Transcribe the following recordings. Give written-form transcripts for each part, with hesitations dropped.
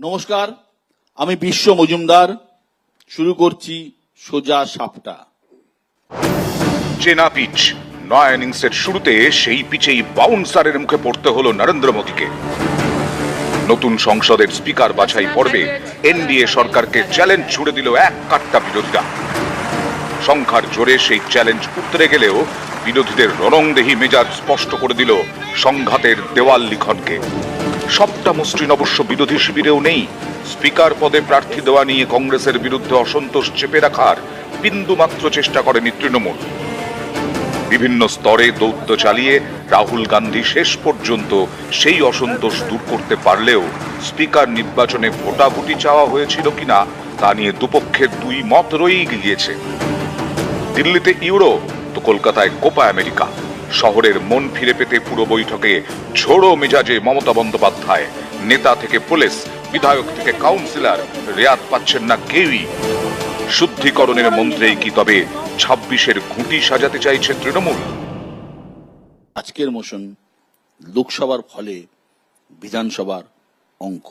নমস্কার, আমি বিশ্ব মজুমদার। শুরু করছি সোজা সাপটা। চেনা পিচ, নয়া ইনিংসের শুরুতে সেই পিচেই বাউন্সারের মুখে পড়তে হলো নরেন্দ্র মোদীকে। নতুন সংসদের স্পিকার বাছাই পর্বে এনডিএ সরকারকে চ্যালেঞ্জ ছুড়ে দিল এক কাট্টা বিরোধীরা। সংখ্যার জোরে সেই চ্যালেঞ্জ উতরে গেলেও বিরোধীদের রণংদেহী মেজাজ স্পষ্ট করে দিল সংঘাতের দেওয়াল লিখনকে। সবটা মসৃণ অবশ্য বিরোধী শিবিরেও নেই। স্পিকার পদে প্রার্থী দেওয়া নিয়ে কংগ্রেসের বিরুদ্ধে অসন্তোষ চেপে রাখার বিন্দুমাত্র চেষ্টা করেনি তৃণমূল। বিভিন্ন স্তরে দৌত্য চালিয়ে রাহুল গান্ধী শেষ পর্যন্ত সেই অসন্তোষ দূর করতে পারলেও স্পিকার নির্বাচনে ভোটাভুটি চাওয়া হয়েছিল কিনা তা নিয়ে দুপক্ষের দুই মত রয়েই গিয়েছে। দিল্লিতে ইউরো তো কলকাতায় কোপা আমেরিকা। শহরের মন ফিরে পেতে পুরো বৈঠকে ঝোড়ো মেজাজে মমতা বন্দ্যোপাধ্যায়। নেতা থেকে পুলিশ, বিধায়ক থেকে কাউন্সিলর, রেয়াত পাচ্ছেন না কেউই। শুদ্ধিকরণের মন্ত্রেই কি তবে 26-এর ঘুঁটি সাজাতে চাইছে তৃণমূল? আজকের মোশন লোকসভার ফলে বিধানসভার অঙ্ক।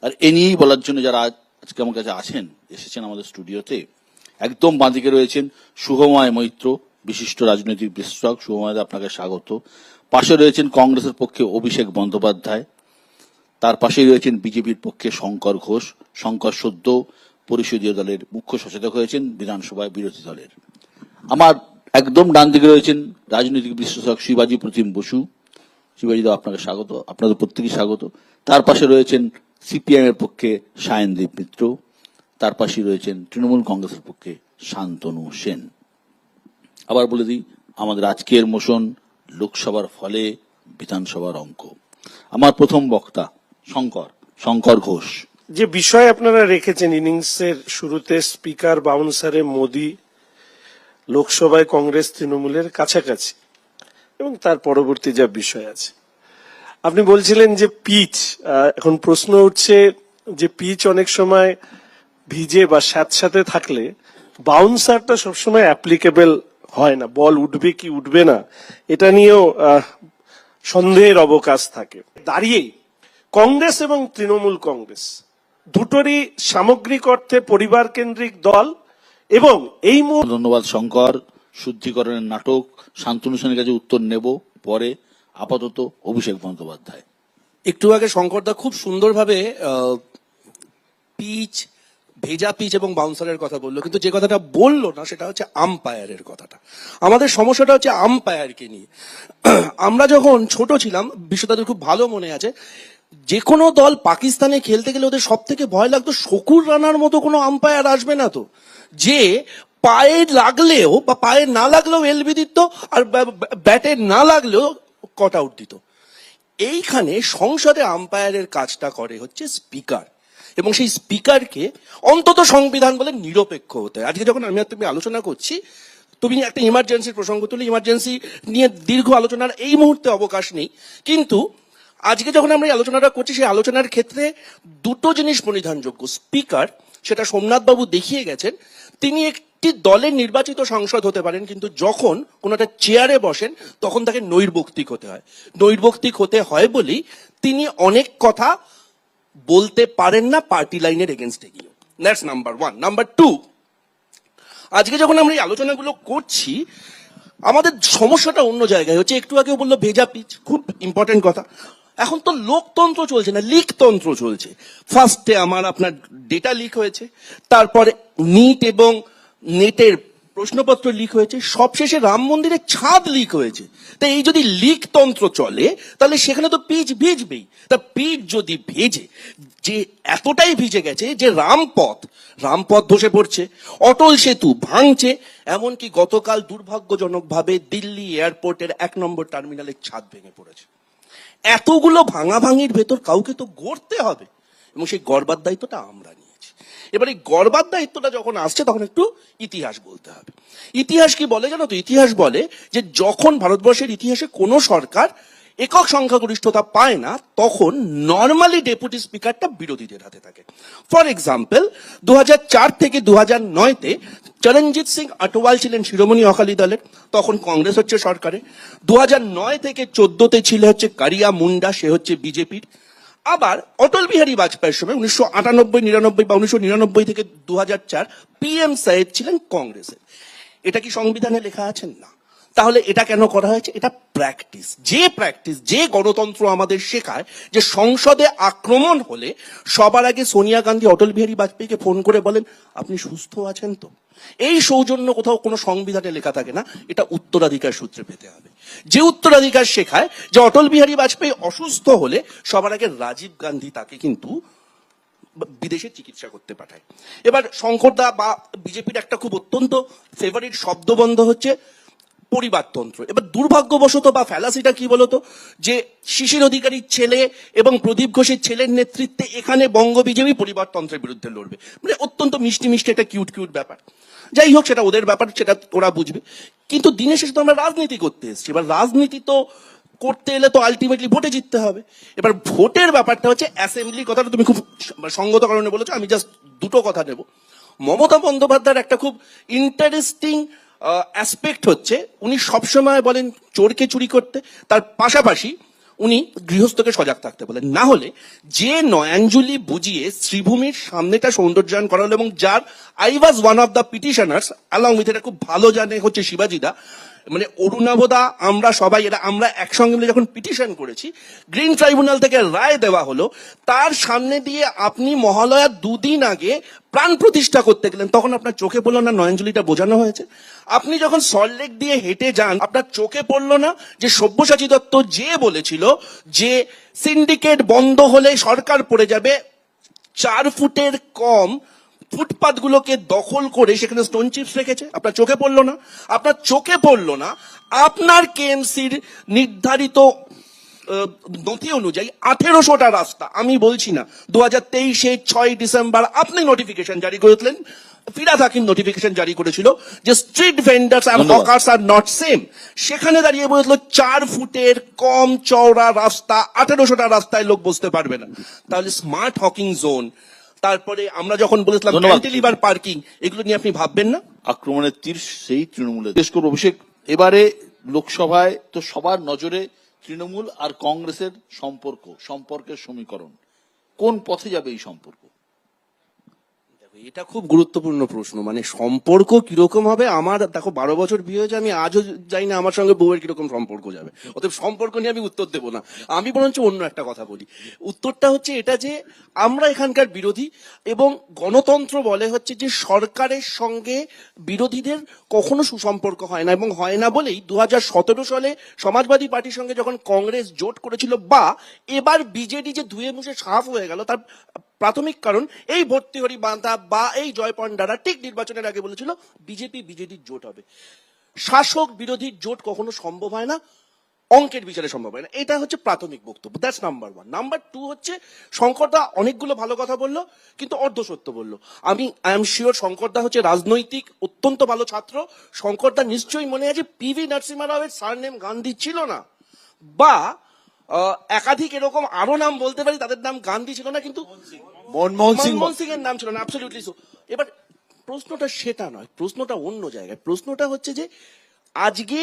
আর এ নিয়েই বলার জন্য যারা আজকে আমার কাছে এসেছেন আমাদের স্টুডিওতে, একদম বাঁদিকে রয়েছেন শুভময় মৈত্র, বিশিষ্ট রাজনৈতিক বিশ্লেষক। শুভময়, আপনাকে স্বাগত। পাশে রয়েছেন কংগ্রেসের পক্ষে অভিষেক বন্দ্যোপাধ্যায়, তার পাশেই রয়েছেন বিজেপির পক্ষে শঙ্কর ঘোষ। শঙ্কর সদ্য পরিষদীয় দলের মুখ্য সচেতক হয়েছেন বিধানসভায় বিরোধী দলের। আমার একদম ডান দিকে রয়েছেন রাজনৈতিক বিশ্লেষক শিবাজি প্রতিম বসু। শিবাজিদা, আপনাকে স্বাগত, আপনাদের প্রত্যেকেই স্বাগত। তার পাশে রয়েছেন সিপিএম এর পক্ষে সায়নদীপ মিত্র, তার পাশে রয়েছেন তৃণমূল কংগ্রেসের পক্ষে শান্তনু সেন। আবার বলে দিই, আমাদের আজকের মোশন লোকসভার ফলে বিধানসভার অঙ্ক। আমার প্রথম বক্তা শঙ্কর ঘোষ। যে বিষয় আপনারা রেখেছেন ইনিংসের শুরুতে স্পিকার বাউন্সারে মোদি, লোকসভায় কংগ্রেস তৃণমূলের কাছাকাছি, এবং তার পরবর্তী যা বিষয় আছে, আপনি বলছিলেন যে পিচ, এখন প্রশ্ন উঠছে যে পিচ অনেক সময় ভিজে বা স্যাঁতস্যাঁতে থাকলে বাউন্সারটা সবসময় অ্যাপ্লিকেবল হয় না। বল উঠবে কি উঠবে না এটা নিয়েও সন্দেহের অবকাশ থাকে। দাঁড়িয়ে কংগ্রেস এবং তৃণমূল কংগ্রেস দুটোরই সামগ্রিক অর্থে পরিবার কেন্দ্রিক দল, এবং এই ধন্যবাদ শঙ্কর। শুদ্ধিকরণের নাটক শান্তনু সেনের কাছে উত্তর নেব পরে। আপাতত অভিষেক বন্দ্যোপাধ্যায়। একটু আগে শঙ্করদা খুব সুন্দরভাবে পিচ, ভেজা পিচ এবং বাউন্সারের কথা বললো, কিন্তু যে কথাটা বললো না সেটা হচ্ছে আম্পায়ারের কথাটা। আমাদের সমস্যাটা হচ্ছে আম্পায়ারকে নিয়ে। আমরা যখন ছোট ছিলাম, বিশ্বদাদের খুব ভালো মনে আছে, যে কোনো দল পাকিস্তানে খেলতে গেলে ওদের সব থেকে ভয় লাগতো শকুর রানার মতো কোনো আম্পায়ার আসবে না তো, যে পায়ে লাগলেও বা পায়ে না লাগলেও এলবি দিত, আর ব্যাটে না লাগলেও কট আউট দিত। এইখানে সংসদে আম্পায়ারের কাজটা করে হচ্ছে স্পিকার, এবং সেই স্পিকারকে অন্তত সংবিধান বলে নিরপেক্ষ হতে হয়। আজকে যখন আমি আর তুমি আলোচনা করছি, তুমি একটা ইমার্জেন্সির প্রসঙ্গ তুলে, ইমার্জেন্সি নিয়ে দীর্ঘ আলোচনার এই মুহূর্তে অবকাশ নেই, কিন্তু আজকে যখন আমরা এই আলোচনাটা করছি, সেই আলোচনার ক্ষেত্রে দুটো জিনিস পরিধানযোগ্য। স্পিকার, সেটা সোমনাথ বাবু দেখিয়ে গেছেন, তিনি একটি দলের নির্বাচিত সাংসদ হতে পারেন, কিন্তু যখন কোনো একটা চেয়ারে বসেন তখন তাকে নৈর্ব্যক্তিক হতে হয়। নৈর্ব্যক্তিক হতে হয় বলেই তিনি অনেক কথা বলতে পারেন না পার্টি লাইনের এগেনস্টে গিয়ে। That's number one. Number two, আজকে যখন আমরা এই আলোচনাগুলো করছি, আমাদের সমস্যাটা অন্য জায়গায় হচ্ছে। একটু আগেও বললো ভেজা পিচ, খুব ইম্পর্টেন্ট কথা। এখন তো লোকতন্ত্র চলছে না, লিকতন্ত্র চলছে। ফার্স্টে আপনার ডেটা লিক হয়েছে, তারপরে নিট এবং নেটের প্রশ্নপত্র লিক হয়েছে, সবশেষে রাম মন্দিরের ছাদ লিক হয়েছে। তাই এই যদি লিকতন্ত্র চলে, তাহলে সেখানে তো পিচ ভিজবেই। তা পিচ যদি ভেজে, যে এতটাই ভিজে গেছে যে রামপথ ধসে পড়ছে, অটল সেতু ভাঙছে, এমনকি গতকাল দুর্ভাগ্যজনকভাবে দিল্লি এয়ারপোর্টের 1 নম্বর টার্মিনালের ছাদ ভেঙে পড়েছে। এতগুলো ভাঙাভাঙির ভেতর কাউকে তো গড়তে হবে, এবং সেই গড়বার দায়িত্বটা আমরা নিয়েছি। এবার এই গড়বার দায়িত্বটা যখন আসছে, তখন একটু ইতিহাস বলতে হবে। ইতিহাস কি বলে জানো তো? ইতিহাস বলে যে যখন ভারতবর্ষের ইতিহাসে কোনো সরকার একক সংখ্যাগরিষ্ঠতা পায় না, তখন নর্মালি ডেপুটি স্পিকারটা বিরোধীদের হাতে থাকে। ফর এক্সাম্পল, 2004 থেকে 2009-তে চরণজিৎ সিং আটোয়াল ছিলেন শিরোমণি অকালি দলের, তখন কংগ্রেস হচ্ছে সরকারে। 2009 থেকে 2014-তে ছিল হচ্ছে কারিয়া মুন্ডা, সে হচ্ছে বিজেপির। আবার অটল বিহারী বাজপেয়ীর সময় 1998-99 বা 1999 থেকে 2004 পিএম সাহেব ছিলেন কংগ্রেসের। এটা কি সংবিধানে লেখা আছেন? না। তাহলে এটা কেন করা হয়েছে? এটা প্র্যাকটিস, যে গণতন্ত্র আমাদের শেখায় যে সংসদে আক্রমণ হলে সবার আগে সোনিয়া গান্ধী অটল বিহারী বাজপেয়ীকে ফোন করে বলেন আপনি সুস্থ আছেন তো। এই সৌজন্য কোথাও কোনো সংবিধানে লেখা থাকে না, এটা উত্তরাধিকার সূত্রে পেতে হবে। যে উত্তরাধিকার শেখায় যে অটল বিহারী বাজপেয়ী অসুস্থ হলে সবার আগে রাজীব গান্ধী তাকে কিন্তু বিদেশে চিকিৎসা করতে পাঠায়। এবার শঙ্করদা বা বিজেপির একটা খুব অত্যন্ত ফেভারিট শব্দবন্ধ হচ্ছে পরিবারতন্ত্র। এবার দুর্ভাগ্যবশত বা ফ্যালাসিটা কি বলতো, যে শিশির অধিকারীর ছেলে এবং প্রদীপ ঘোষের ছেলের নেতৃত্বে এখানে বঙ্গ বিজেপি পরিবারতন্ত্রের বিরুদ্ধে লড়বে, মানে অত্যন্ত মিষ্টি মিষ্টি একটা কিউট ব্যাপার। যাই হোক, সেটা ওদের ব্যাপার, সেটা ওরা বুঝবে। কিন্তু দিনের শেষে তো আমরা রাজনীতি করতে এসেছি। এবার রাজনীতি তো করতে এলে তো আলটিমেটলি ভোটে জিততে হবে। এবার ভোটের ব্যাপারটা হচ্ছে অ্যাসেম্বলির কথাটা তুমি খুব সঙ্গত কারণে বলেছো, আমি জাস্ট দুটো কথা নেব। মমতা বন্দ্যোপাধ্যায়ের একটা খুব ইন্টারেস্টিং অ্যাসপেক্ট হচ্ছে উনি সবসময় বলেন চোরকে চুরি করতে, তার পাশাপাশি উনি গৃহস্থকে সজাগ থাকতে বলেন। না হলে যে নয়াঞ্জলি বুঝিয়ে শ্রীভূমির সামনেটা সৌন্দর্যায়ন করা হলো, এবং যার I was one of the petitioners along with, এটা খুব ভালো জানে হচ্ছে শিবাজিদা, মানে অরুণাবদা, আমরা সবাই আমরা একসঙ্গে মিলে যখন পিটিশন করেছি, গ্রিন ট্রাইব্যুনাল থেকে রায় দেওয়া হলো, তার সামনে দিয়ে আপনি মহালয়া দুদিন আগে প্রাণ প্রতিষ্ঠা করতে গেলেন, তখন আপনার চোখে পড়লো না নয়াঞ্জলিটা বোঝানো হয়েছে? আপনি যখন সল্টলেক দিয়ে হেঁটে যান, আপনার চোখে পড়লো না যে সব্যসাচী দত্ত যে বলেছিল যে সিন্ডিকেট বন্ধ হলে সরকার পড়ে যাবে, 4 ফুটের কম ফুটপাথ গুলোকে দখল করে সেখানে স্টোন চিপস রেখেছে? আপনার চোখে পড়লো না? আপনার চোখে পড়লো না আপনার কেএমসির নির্ধারিত নথি অনুযায়ী 1800টা রাস্তা, আমি বলছি না, 2023-এর 6 ডিসেম্বর আপনি নোটিফিকেশন জারি করেছিলেন, ফিরাদ হাকিম নোটিফিকেশন জারি করেছিল যে street vendors and hawkers are not same. সেখানে দাঁড়িয়ে বলেছিল 4 ফুটের কম চওড়া রাস্তা, 1800টা রাস্তায় লোক বসতে পারবে না। তাহলে স্মার্ট হকিং জোন, তারপরে আমরা যখন বলেছিলাম ক্যান্টিলিভার পার্কিং, এগুলো নিয়ে আপনি ভাববেন না? আক্রমণের তীর সেই তৃণমূলের। জিজ্ঞেস করবো অভিষেক, এবারে লোকসভায় তো সবার নজরে তৃণমূল আর কংগ্রেসের সম্পর্কের সমীকরণ, কোন পথে যাবে এই সম্পর্ক? এটা খুব গুরুত্বপূর্ণ প্রশ্ন। মানে সম্পর্ক কিরকম হবে, আমার দেখো 12 বছর বিয়ে হয়েছে, আমি আজও জানি না আমার সঙ্গে বউয়ের কিরকম সম্পর্ক যাবে। অতএব সম্পর্ক নিয়ে আমি উত্তর দেবো না। আমি বরঞ্চ অন্য একটা কথা বলি। উত্তরটা হচ্ছে এটা যে আমরা এখানকার বিরোধী, এবং গণতন্ত্র বলে হচ্ছে যে সরকারের সঙ্গে বিরোধীদের কখনো সুসম্পর্ক হয় না, এবং হয় না বলেই 2017 সালে সমাজবাদী পার্টির সঙ্গে যখন কংগ্রেস জোট করেছিল, বা এবার বিজেডি যে ধুয়ে মুছে সাফ হয়ে গেল, তার প্রাথমিক কারণ এই ভর্তিহরি বাঁধা বা এই জয় পণ্ডারা ঠিক নির্বাচনের আগে বলেছিল বিজেডির জোট হবে। শাসক বিরোধী জোট কখনো সম্ভব হয় না, অঙ্কের বিচারে সম্ভব হয় না। এটা হচ্ছে প্রাথমিক বক্তব্য, দ্যাটস নাম্বার 1। নাম্বার 2 হচ্ছে শঙ্করদা অনেকগুলো ভালো কথা বললো, কিন্তু অর্ধসত্য বললো। আই এম শিওর শঙ্করদা হচ্ছে রাজনৈতিক অত্যন্ত ভালো ছাত্র। শঙ্করদা নিশ্চয়ই মনে আছে পিভি নরসিংহ রাওয়ের সারনেম গান্ধী ছিল না, বা একাধিক এরকম আরো নাম বলতে পারি, তাদের নাম গান্ধী ছিল না, কিন্তু মনমোহন সিং এর নাম ছিল না। Absolutely so. এবার প্রশ্নটা সেটা নয়, প্রশ্নটা অন্য জায়গায়। প্রশ্নটা হচ্ছে যে আজকে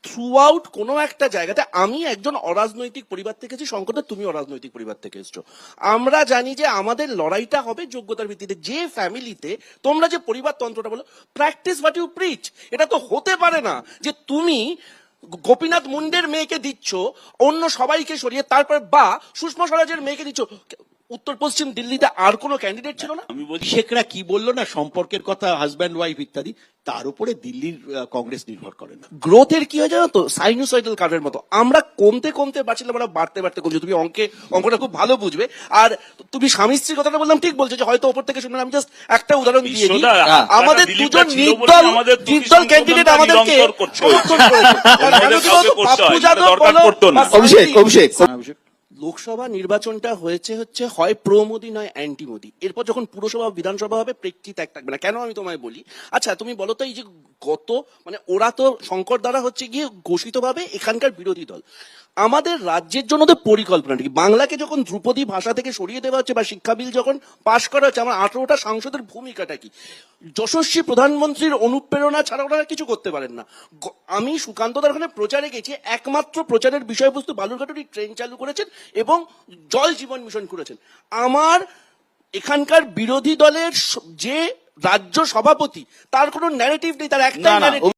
থ্রু আউট কোনো একটা জায়গাতে, আমি একজন অরাজনৈতিক পরিবার থেকে এসেছি, শঙ্করদা তুমি অরাজনৈতিক পরিবার থেকে এসছো, আমরা জানি যে আমাদের লড়াইটা হবে যোগ্যতার ভিত্তিতে। যে ফ্যামিলিতে তোমরা যে পরিবারতন্ত্রটা বলো, প্র্যাকটিস হোয়াট ইউ প্রিচ। এটা তো হতে পারে না যে তুমি গোপীনাথ মুন্ডের মেয়েকে দিচ্ছ, অন্য সবাইকে সরিয়ে, তারপর বা সুষমা স্বরাজের মেয়েকে দিচ্ছ। উত্তর পশ্চিম দিল্লিতে আর কোনো ক্যান্ডিডেট ছিল না? আমি বলছি শেখরা কি বললো না, সম্পর্কের কথা, হাজব্যান্ড ওয়াইফ ইত্যাদি, তার উপরে দিল্লির কংগ্রেস নির্ভর করে না। গ্রোথের কি হয় জানো তো, সাইনোসয়েডাল কার্ভের মতো। আমরা কমতে কমতে বাঁচলে আমরা বাড়তে কমছি। তুমি অঙ্কটা খুব ভালো বুঝবে। আর তুমি স্বামী স্ত্রীর কথাটা বললাম, ঠিক বলছো যে হয়তো ওপর থেকে শুনলাম। আমি জাস্ট একটা উদাহরণ দিয়ে দিই। আমাদের দুজন নির্দল ক্যান্ডিডেট আমাদেরকে পাপ্পু যাদব বলো, অভিষেক লোকসভা নির্বাচনটা হয়েছে হচ্ছে হয় প্রো মোদি নয় অ্যান্টি মোদি। এরপর যখন পুরসভা বিধানসভা হবে, প্রেক্ষিত এক থাকবে না। কেন আমি তোমায় বলি, আচ্ছা তুমি বলো তো, এই যে মানে ওরা তো শঙ্কর দ্বারা হচ্ছে গিয়ে ঘোষিতভাবে এখানকার বিরোধী দল। আমাদের রাজ্যের জন্য তো পরিকল্পনা কি, বাংলাকে যখন ধ্রুপদী ভাষা থেকে সরিয়ে দেওয়া হচ্ছে বা শিক্ষা বিল যখন পাশ করা হচ্ছে, আমার 18টা সাংসদের ভূমিকাটা কি? যশস্বী প্রধানমন্ত্রীর অনুপ্রেরণা ছাড়া ওরা কিছু করতে পারেন না। আমি সুকান্ত দার ওখানে প্রচারে গেছি, একমাত্র প্রচারের বিষয়বস্তু বালুরঘাটের ট্রেন চালু করেছেন এবং জল জীবন মিশন করেছেন। আমার এখানকার বিরোধী দলের যে রাজ্য সভাপতি, তার কোনো ন্যারেটিভ নেই, তার একটা না, না, ন্যারেটিভ